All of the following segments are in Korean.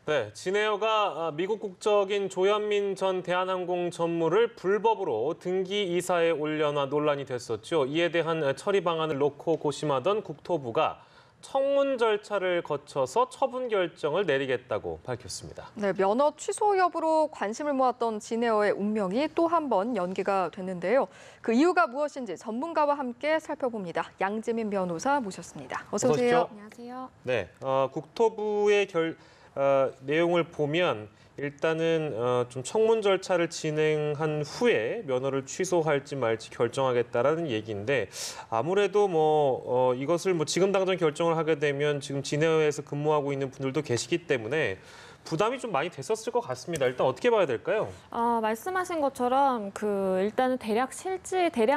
네, 진에어가 미국 국적인 조현민 전 대한항공 전무를 불법으로 등기 이사에 올려놔 논란이 됐었죠. 이에 대한 처리 방안을 놓고 고심하던 국토부가 청문 절차를 거쳐서 처분 결정을 내리겠다고 밝혔습니다. 네, 면허 취소 여부로 관심을 모았던 진에어의 운명이 또 한 번 연기가 됐는데요. 그 이유가 무엇인지 전문가와 함께 살펴봅니다. 양재민 변호사 모셨습니다. 어서 오세요. 안녕하세요. 네, 국토부의 내용을 보면 일단은 좀 청문 절차를 진행한 후에 면허를 취소할지 말지 결정하겠다라는 얘기인데 아무래도 이것을 지금 당장 결정을 하게 되면 지금 진에어에서 근무하고 있는 분들도 계시기 때문에 부담이 좀 많이 됐었을 것 같습니다. 일단 어떻게 봐야 될까요? 말씀하신 것처럼 일단은 대량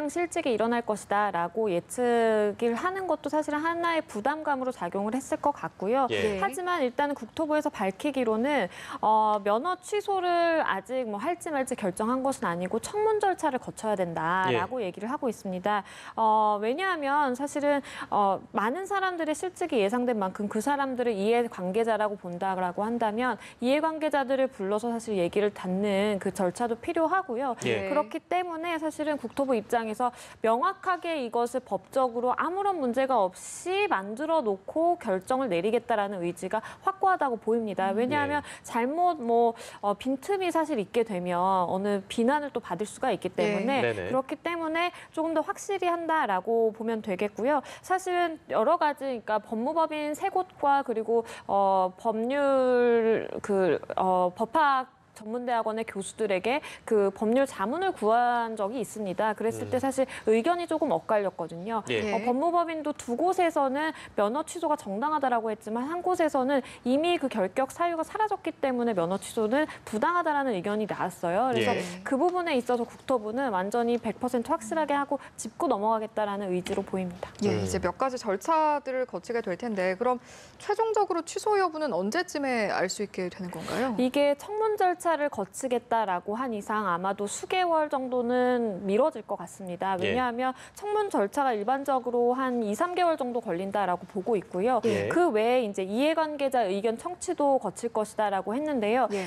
실직이 일어날 것이다라고 예측을 하는 것도 사실은 하나의 부담감으로 작용을 했을 것 같고요. 예. 하지만 일단은 국토부에서 밝히기로는 면허 취소를 아직 할지 말지 결정한 것은 아니고 청문 절차를 거쳐야 된다라고 얘기를 하고 있습니다. 왜냐하면 사실은 많은 사람들의 실직이 예상된 만큼 그 사람들을 이해관계자라고 본다라고 한다면 이해관계자들을 불러서 사실 얘기를 듣는 그 절차도 필요하고요. 예. 그렇기 때문에 사실은 국토부 입장에서 명확하게 이것을 법적으로 아무런 문제가 없이 만들어 놓고 결정을 내리겠다라는 의지가 확고하다고 보입니다. 왜냐하면 잘못 빈틈이 사실 있게 되면 어느 비난을 또 받을 수가 있기 때문에 네네. 그렇기 때문에 조금 더 확실히 한다라고 보면 되겠고요. 사실은 여러 가지 그러니까 법무법인 세 곳과 그리고 법률 법학 전문대학원의 교수들에게 그 법률 자문을 구한 적이 있습니다. 그랬을 때 사실 의견이 조금 엇갈렸거든요. 예. 법무법인도 두 곳에서는 면허 취소가 정당하다라고 했지만 한 곳에서는 이미 그 결격 사유가 사라졌기 때문에 면허 취소는 부당하다라는 의견이 나왔어요. 그래서 예. 그 부분에 있어서 국토부는 완전히 100% 확실하게 하고 짚고 넘어가겠다라는 의지로 보입니다. 예, 이제 몇 가지 절차들을 거치게 될 텐데 그럼 최종적으로 취소 여부는 언제쯤에 알 수 있게 되는 건가요? 이게 청문 절차를 거치겠다라고 한 이상 아마도 수개월 정도는 미뤄질 것 같습니다. 왜냐하면 청문 절차가 일반적으로 한 2, 3개월 정도 걸린다라고 보고 있고요. 예. 그 외에 이제 이해관계자 의견 청취도 거칠 것이다라고 했는데요. 예.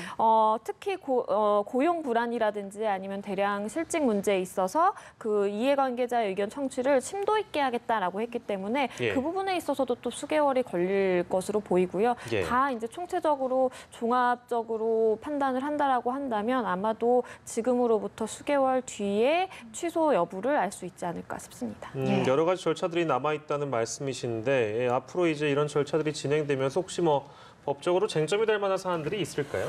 특히 고용 불안이라든지 아니면 대량 실직 문제에 있어서 그 이해관계자 의견 청취를 심도 있게 하겠다라고 했기 때문에 예. 그 부분에 있어서도 또 수개월이 걸릴 것으로 보이고요. 예. 다 이제 총체적으로 종합적으로 판단을 한다라고 한다면 아마도 지금으로부터 수개월 뒤에 취소 여부를 알 수 있지 않을까 싶습니다. 여러 가지 절차들이 남아 있다는 말씀이신데 앞으로 이제 이런 절차들이 진행되면서 혹시 법적으로 쟁점이 될 만한 사안들이 있을까요?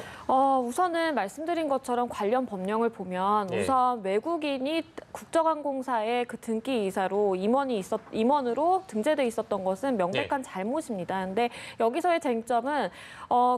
우선은 말씀드린 것처럼 관련 법령을 보면 예. 우선 외국인이 국적항공사의 그 등기 이사로 임원으로 등재돼 있었던 것은 명백한 잘못입니다. 근데 여기서의 쟁점은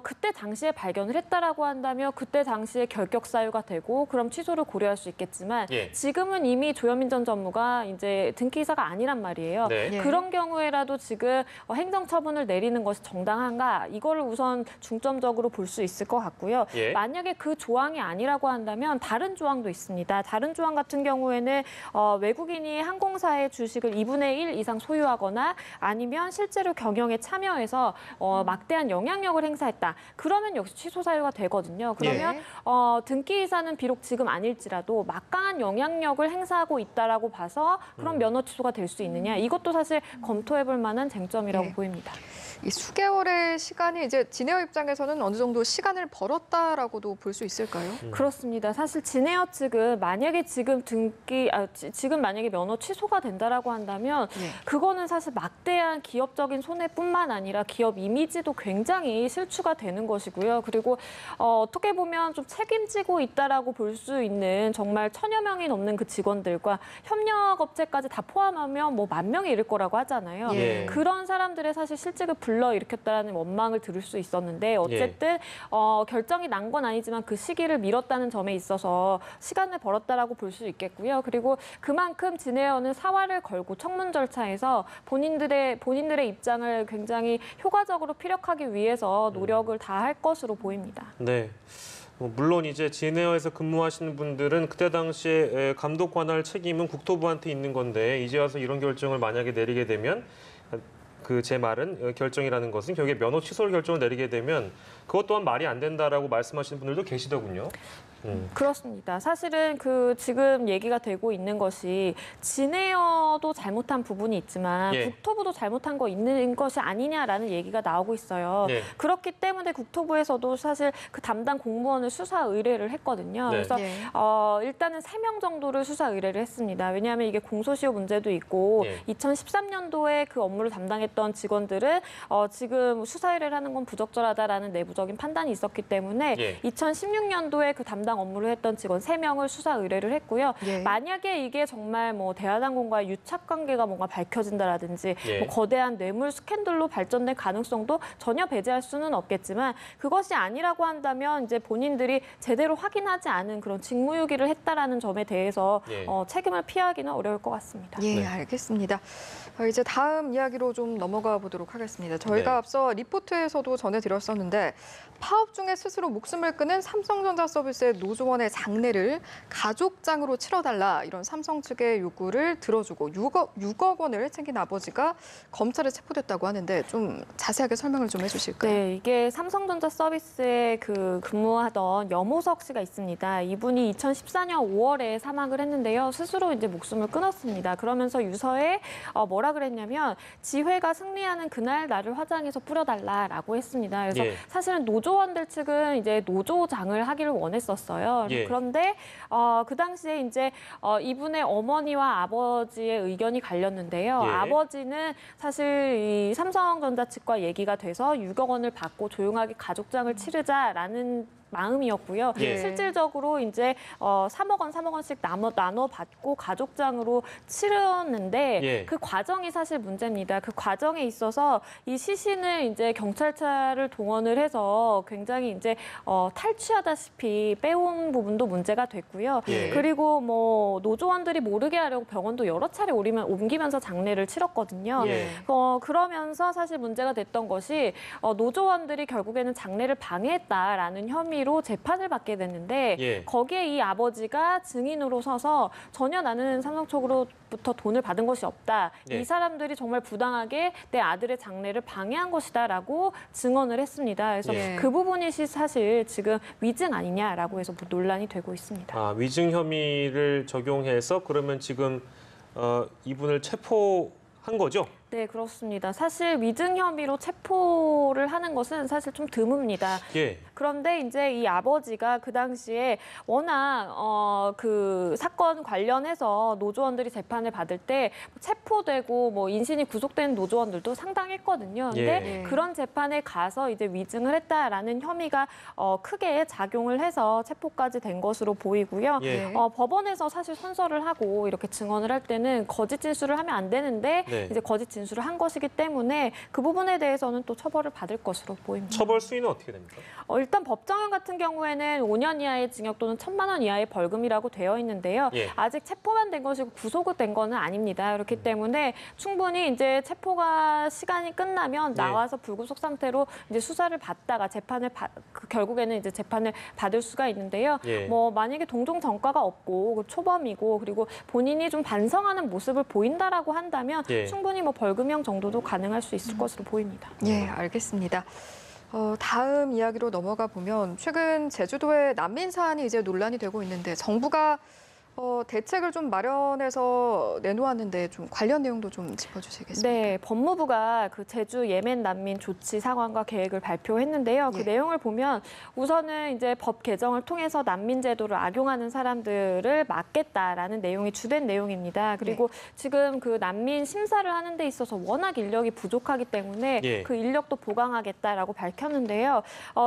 그때 당시에 발견을 했다라고 한다면 그때 당시에 결격 사유가 되고 그럼 취소를 고려할 수 있겠지만 예. 지금은 이미 조현민 전 전무가 이제 등기 이사가 아니란 말이에요. 네. 예. 그런 경우에라도 지금 행정처분을 내리는 것이 정당한가 이거를 우선 중점적으로 볼 수 있을 것 같고요. 예. 만약에 그 조항이 아니라고 한다면 다른 조항도 있습니다. 다른 조항 같은 경우에는 외국인이 항공사의 주식을 2분의 1 이상 소유하거나 아니면 실제로 경영에 참여해서 막대한 영향력을 행사했다. 그러면 역시 취소 사유가 되거든요. 그러면 등기이사는 비록 지금 아닐지라도 막강한 영향력을 행사하고 있다라고 봐서 그럼 면허 취소가 될 수 있느냐. 이것도 사실 검토해볼 만한 쟁점이라고 보입니다. 이 수개월의 시간이 이제 진에어 입장에서는 어느 정도 시간을 벌었다라고도 볼 수 있을까요? 그렇습니다. 사실 진에어 측은 만약에 지금 만약에 면허 취소가 된다라고 한다면 그거는 사실 막대한 기업적인 손해뿐만 아니라 기업 이미지도 굉장히 실추가 되는 것이고요. 그리고 어떻게 보면 좀 책임지고 있다라고 볼 수 있는 정말 1000여 명이 넘는 그 직원들과 협력업체까지 다 포함하면 10,000명이 이를 거라고 하잖아요. 예. 그런 사람들의 사실 실직을 불러일으켰다라는 원망을 들을 수 있었는데 어쨌든 결정이 난 건 아니지만 그 시기를 미뤘다는 점에 있어서 시간을 벌었다라고 볼 수 있겠고요. 그리고 그만큼 진에어는 사활을 걸고 청문 절차에서 본인들의 입장을 굉장히 효과적으로 피력하기 위해서 노력을 다할 것으로 보입니다. 네. 물론 이제 진에어에서 근무하시는 분들은 그때 당시에 감독 관할 책임은 국토부한테 있는 건데 이제 와서 이런 결정을 만약에 내리게 되면 그 제 말은 결정이라는 것은 결국에 면허 취소를 결정을 내리게 되면 그것 또한 말이 안 된다라고 말씀하시는 분들도 계시더군요. 그렇습니다. 사실은 그 지금 얘기가 되고 있는 것이 진에어도 잘못한 부분이 있지만 예. 국토부도 잘못한 거 있는 것이 아니냐라는 얘기가 나오고 있어요. 예. 그렇기 때문에 국토부에서도 사실 그 담당 공무원을 수사 의뢰를 했거든요. 네. 그래서 예. 일단은 3명 정도를 수사 의뢰를 했습니다. 왜냐하면 이게 공소시효 문제도 있고 예. 2013년도에 그 업무를 담당했던 직원들은 지금 수사 의뢰를 하는 건 부적절하다라는 내부적인 판단이 있었기 때문에 예. 2016년도에 그 담당 업무를 했던 직원 3명을 수사 의뢰를 했고요. 예. 만약에 이게 정말 뭐 대한항공과의 유착 관계가 뭔가 밝혀진다라든지 예. 뭐 거대한 뇌물 스캔들로 발전될 가능성도 전혀 배제할 수는 없겠지만 그것이 아니라고 한다면 이제 본인들이 제대로 확인하지 않은 그런 직무유기를 했다라는 점에 대해서 예. 책임을 피하기는 어려울 것 같습니다. 예, 네. 알겠습니다. 이제 다음 이야기로 좀 넘어가 보도록 하겠습니다. 저희가 네. 앞서 리포트에서도 전해드렸었는데 파업 중에 스스로 목숨을 끊은 삼성전자 서비스의 노조원의 장례를 가족장으로 치러달라 이런 삼성 측의 요구를 들어주고 6억 원을 챙긴 아버지가 검찰에 체포됐다고 하는데 좀 자세하게 설명을 좀 해주실까요? 네, 이게 삼성전자 서비스에 근무하던 염호석 씨가 있습니다. 이분이 2014년 5월에 사망을 했는데요. 스스로 이제 목숨을 끊었습니다. 그러면서 유서에 뭐라 그랬냐면 지회가 승리하는 그날 나를 화장해서 뿌려달라라고 했습니다. 그래서 예. 사실은 노조원들 측은 이제 노조장을 하기를 원했었어요. 예. 그런데 그 당시에 이제 이분의 어머니와 아버지의 의견이 갈렸는데요. 예. 아버지는 사실 이 삼성전자 측과 얘기가 돼서 6억 원을 받고 조용하게 가족장을 치르자라는 마음이었고요. 예. 실질적으로 이제 3억 원씩 나눠 받고 가족장으로 치렀는데 예. 그 과정이 사실 문제입니다. 그 과정에 있어서 이 시신을 이제 경찰차를 동원을 해서 굉장히 이제 탈취하다시피 빼온 부분도 문제가 됐고요. 예. 그리고 뭐 노조원들이 모르게 하려고 병원도 여러 차례 옮기면서 장례를 치렀거든요. 예. 그러면서 사실 문제가 됐던 것이 노조원들이 결국에는 장례를 방해했다라는 혐의로 재판을 받게 됐는데 예. 거기에 이 아버지가 증인으로 서서 전혀 나는 삼성 쪽으로부터 돈을 받은 것이 없다. 예. 이 사람들이 정말 부당하게 내 아들의 장례를 방해한 것이다라고 증언을 했습니다. 그래서 예. 그 부분이 사실 지금 위증 아니냐라고 해서 논란이 되고 있습니다. 아, 위증 혐의를 적용해서 그러면 지금 이분을 체포한 거죠? 네, 그렇습니다. 사실 위증 혐의로 체포를 하는 것은 사실 좀 드뭅니다. 예. 그런데 이제 이 아버지가 그 당시에 워낙 그 사건 관련해서 노조원들이 재판을 받을 때 체포되고 뭐 인신이 구속된 노조원들도 상당했거든요. 근데 예. 그런 재판에 가서 이제 위증을 했다라는 혐의가 크게 작용을 해서 체포까지 된 것으로 보이고요. 예. 법원에서 사실 선서를 하고 이렇게 증언을 할 때는 거짓 진술을 하면 안 되는데 네. 이제 거짓 진술을 한 것이기 때문에 그 부분에 대해서는 또 처벌을 받을 것으로 보입니다. 처벌 수위는 어떻게 됩니까? 일단 법정형 같은 경우에는 5년 이하의 징역 또는 1,000만 원 이하의 벌금이라고 되어 있는데요. 예. 아직 체포만 된 것이고 구속이 된 거는 아닙니다. 그렇기 때문에 충분히 이제 체포가 시간이 끝나면 예. 나와서 불구속 상태로 이제 수사를 받다가 결국에는 이제 재판을 받을 수가 있는데요. 예. 뭐 만약에 동종 전과가 없고 초범이고 그리고 본인이 좀 반성하는 모습을 보인다라고 한다면 예. 충분히 뭐 벌금형 정도도 가능할 수 있을 것으로 보입니다. 예, 알겠습니다. 다음 이야기로 넘어가 보면 최근 제주도의 난민 사안이 이제 논란이 되고 있는데 정부가 대책을 좀 마련해서 내놓았는데 좀 관련 내용도 좀 짚어주시겠습니까? 네, 법무부가 그 제주 예멘 난민 조치 상황과 계획을 발표했는데요. 그 예. 내용을 보면 우선은 이제 법 개정을 통해서 난민 제도를 악용하는 사람들을 막겠다라는 내용이 주된 내용입니다. 그리고 지금 그 난민 심사를 하는 데 있어서 워낙 인력이 부족하기 때문에 예. 그 인력도 보강하겠다라고 밝혔는데요.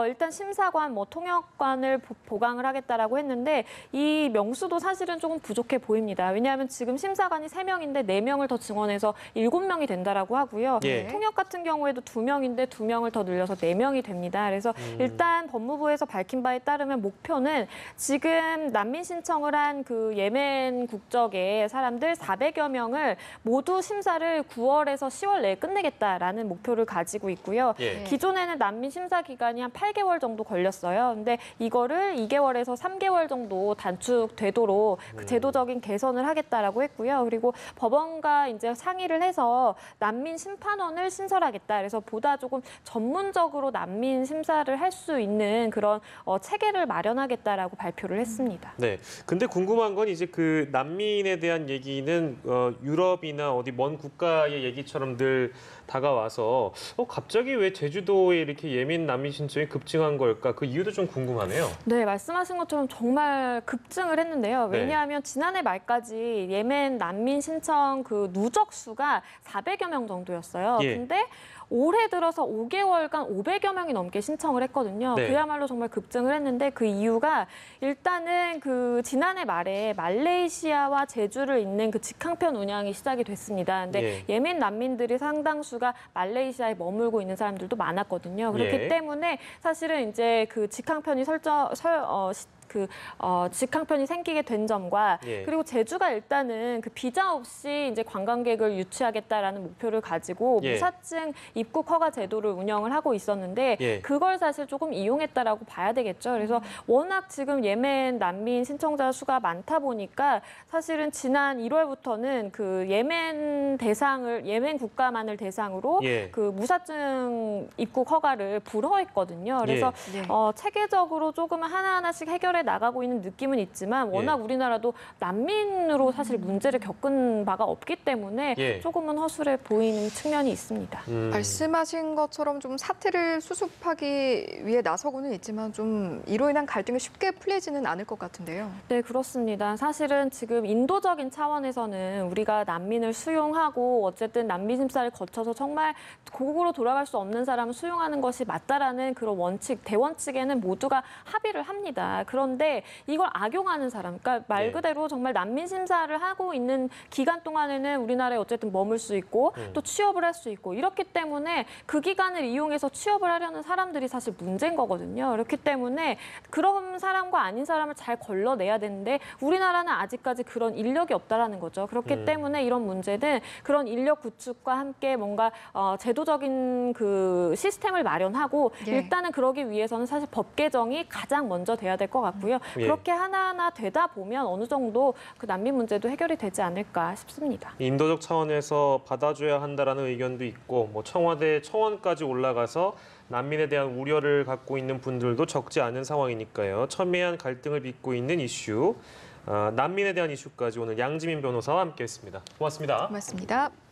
일단 심사관, 뭐 통역관을 보강을 하겠다라고 했는데 이 명수도 사실은 조금 부족해 보입니다. 왜냐하면 지금 심사관이 3명인데 4명을 더 증원해서 7명이 된다라고 하고요. 예. 통역 같은 경우에도 2명인데 2명을 더 늘려서 4명이 됩니다. 그래서 일단 법무부에서 밝힌 바에 따르면 목표는 지금 난민 신청을 한 그 예멘 국적의 사람들 400여 명을 모두 심사를 9월에서 10월 내에 끝내겠다라는 목표를 가지고 있고요. 예. 기존에는 난민 심사 기간이 한 8개월 정도 걸렸어요. 근데 이거를 2개월에서 3개월 정도 단축되도록 그 제도적인 개선을 하겠다라고 했고요. 그리고 법원과 이제 상의를 해서 난민 심판원을 신설하겠다. 그래서 보다 조금 전문적으로 난민 심사를 할 수 있는 그런 체계를 마련하겠다라고 발표를 했습니다. 네. 근데 궁금한 건 이제 그 난민에 대한 얘기는 유럽이나 어디 먼 국가의 얘기처럼 늘 다가와서 갑자기 왜 제주도에 이렇게 예민 난민 신청이 급증한 걸까? 그 이유도 좀 궁금하네요. 네, 말씀하신 것처럼 정말 급증을 했는데요. 네. 왜냐하면 지난해 말까지 예멘 난민 신청 그 누적 수가 400여 명 정도였어요. 예. 근데 올해 들어서 5개월간 500여 명이 넘게 신청을 했거든요. 네. 그야말로 정말 급증을 했는데 그 이유가 일단은 그 지난해 말에 말레이시아와 제주를 잇는 그 직항편 운항이 시작이 됐습니다. 근데 예멘 난민들이 상당수가 말레이시아에 머물고 있는 사람들도 많았거든요. 그렇기 때문에 사실은 이제 그 직항편이 직항편이 생기게 된 점과 그리고 제주가 일단은 그 비자 없이 이제 관광객을 유치하겠다라는 목표를 가지고 무사증 입국 허가 제도를 운영을 하고 있었는데 그걸 사실 조금 이용했다라고 봐야 되겠죠. 그래서 워낙 지금 예멘 난민 신청자 수가 많다 보니까 사실은 지난 1월부터는 그 예멘 국가만을 대상으로 그 무사증 입국 허가를 불허했거든요. 그래서 체계적으로 조금 하나하나씩 해결해 나가고 있는 느낌은 있지만 워낙 우리나라도 난민으로 사실 문제를 겪은 바가 없기 때문에 조금은 허술해 보이는 측면이 있습니다. 말씀하신 것처럼 좀 사태를 수습하기 위해 나서고는 있지만 좀 이로 인한 갈등이 쉽게 풀리지는 않을 것 같은데요. 네, 그렇습니다. 사실은 지금 인도적인 차원에서는 우리가 난민을 수용하고 어쨌든 난민 심사를 거쳐서 정말 고국으로 돌아갈 수 없는 사람을 수용하는 것이 맞다라는 그런 대원칙에는 모두가 합의를 합니다. 그런데 이걸 악용하는 사람, 그러니까 말 그대로 정말 난민 심사를 하고 있는 기간 동안에는 우리나라에 어쨌든 머물 수 있고 또 취업을 할 수 있고 이렇기 때문에 그 기간을 이용해서 취업을 하려는 사람들이 사실 문제인 거거든요. 그렇기 때문에 그런 사람과 아닌 사람을 잘 걸러내야 되는데 우리나라는 아직까지 그런 인력이 없다라는 거죠. 그렇기 때문에 이런 문제는 그런 인력 구축과 함께 뭔가 제도적인 그 시스템을 마련하고 일단은 그러기 위해서는 사실 법 개정이 가장 먼저 돼야 될 것 같고요. 그렇게 하나하나 되다 보면 어느 정도 그 난민 문제도 해결이 되지 않을까 싶습니다. 인도적 차원에서 받아줘야 한다라는 의견도 있고 청와대 청원까지 올라가서 난민에 대한 우려를 갖고 있는 분들도 적지 않은 상황이니까요. 첨예한 갈등을 빚고 있는 이슈, 난민에 대한 이슈까지 오늘 양지민 변호사와 함께했습니다. 고맙습니다. 고맙습니다.